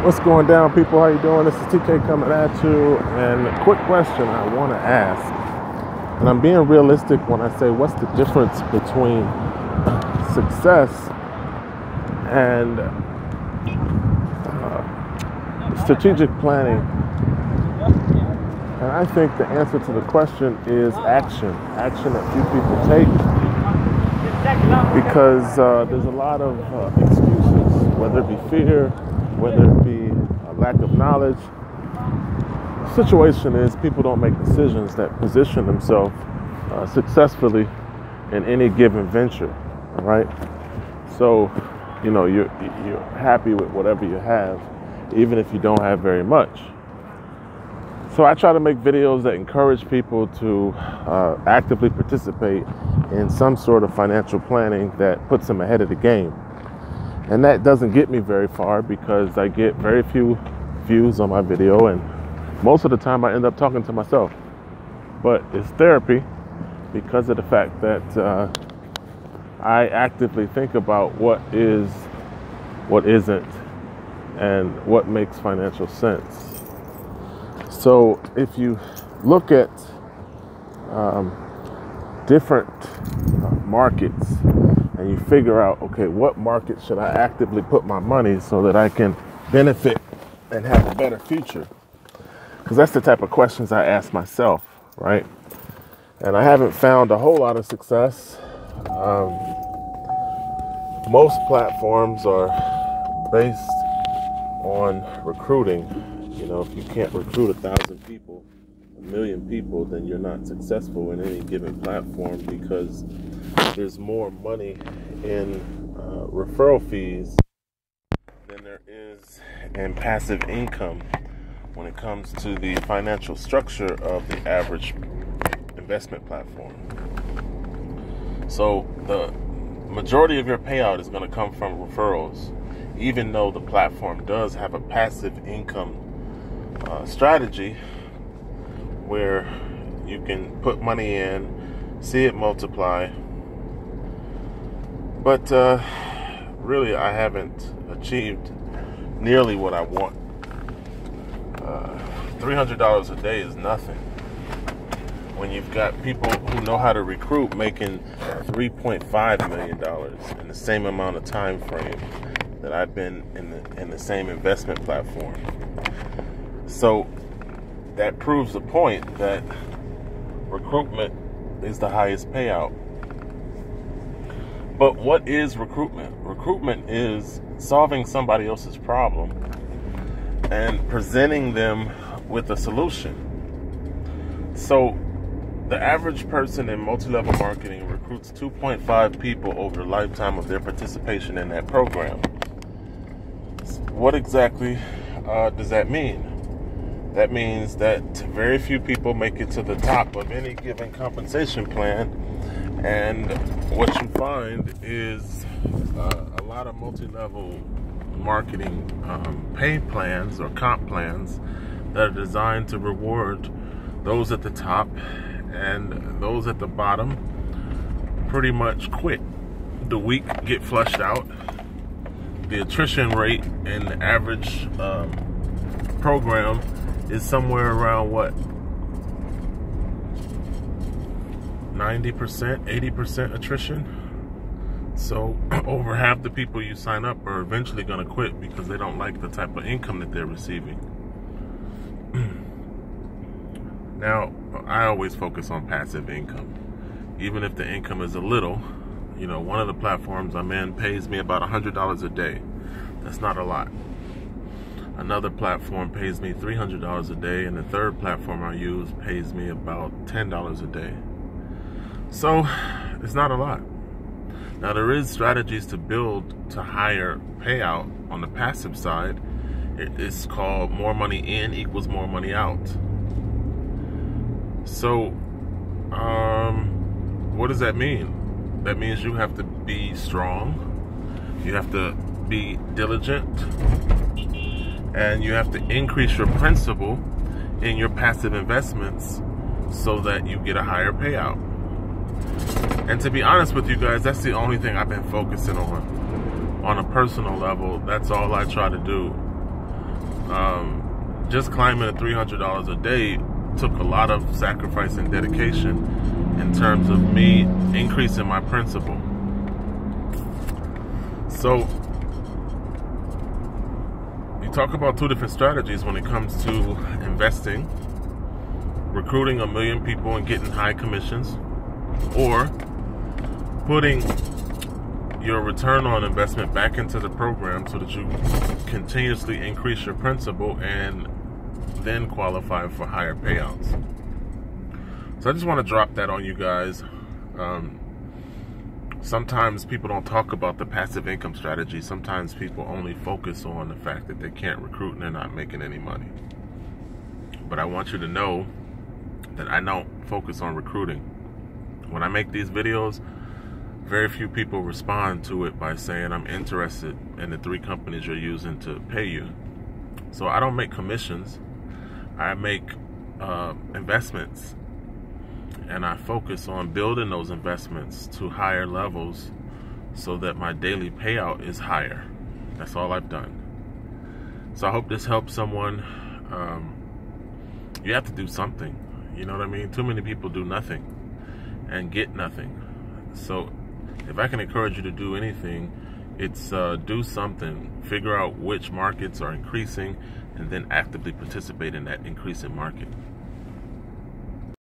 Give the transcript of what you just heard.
What's going down, people? How you doing? This is TK coming at you. And a quick question I want to ask, and I'm being realistic when I say what's the difference between success and strategic planning. And I think the answer to the question is action that few people take, because there's a lot of excuses, whether it be fear, whether it be a lack of knowledge. The situation is people don't make decisions that position themselves successfully in any given venture, all right? So, you're happy with whatever you have, even if you don't have very much. So I try to make videos that encourage people to actively participate in some sort of financial planning that puts them ahead of the game. And that doesn't get me very far because I get very few views on my video, and most of the time I end up talking to myself. But it's therapy because of the fact that I actively think about what is, what isn't, and what makes financial sense. So if you look at different markets and you figure out, okay, what market should I actively put my money so that I can benefit and have a better future? Because that's the type of questions I ask myself, right? And I haven't found a whole lot of success. Most platforms are based on recruiting. If you can't recruit 1,000 people, 1,000,000 people, then you're not successful in any given platform, because there's more money in referral fees than there is in passive income when it comes to the financial structure of the average investment platform. So the majority of your payout is going to come from referrals, even though the platform does have a passive income strategy where you can put money in, see it multiply. But really, I haven't achieved nearly what I want. $300 a day is nothing when you've got people who know how to recruit making $3.5 million in the same amount of time frame that I've been in the same investment platform. So that proves the point that recruitment is the highest payout. But what is recruitment? Recruitment is solving somebody else's problem and presenting them with a solution. So the average person in multi-level marketing recruits 2.5 people over the lifetime of their participation in that program. What exactly does that mean? That means that very few people make it to the top of any given compensation plan, and what you find is a lot of multi-level marketing pay plans or comp plans that are designed to reward those at the top, and those at the bottom pretty much quit. The weak get flushed out. The attrition rate in the average program is somewhere around 90%, 80% attrition. So over half the people you sign up are eventually going to quit because they don't like the type of income that they're receiving. Now, I always focus on passive income. Even if the income is a little, one of the platforms I'm in pays me about $100 a day. That's not a lot. Another platform pays me $300 a day, and the third platform I use pays me about $10 a day. So it's not a lot. Now, there is strategies to build to higher payout on the passive side. It's called more money in equals more money out. So what does that mean? That means you have to be strong, you have to be diligent, and you have to increase your principal in your passive investments so that you get a higher payout. And to be honest with you guys, that's the only thing I've been focusing on a personal level. That's all I try to do. just climbing at $300 a day took a lot of sacrifice and dedication in terms of me increasing my principal. So you talk about two different strategies when it comes to investing: recruiting 1 million people and getting high commissions, or putting your return on investment back into the program so that you continuously increase your principal and then qualify for higher payouts. So I just want to drop that on you guys. Sometimes people don't talk about the passive income strategy. Sometimes people only focus on the fact that they can't recruit and they're not making any money. But I want you to know that I don't focus on recruiting. When I make these videos, very few people respond to it by saying, I'm interested in the 3 companies you're using to pay you. So I don't make commissions. I make investments, and I focus on building those investments to higher levels so that my daily payout is higher. That's all I've done. So I hope this helps someone. You have to do something. You know what I mean? Too many people do nothing and get nothing. So if I can encourage you to do anything, it's do something. Figure out which markets are increasing and then actively participate in that increasing market.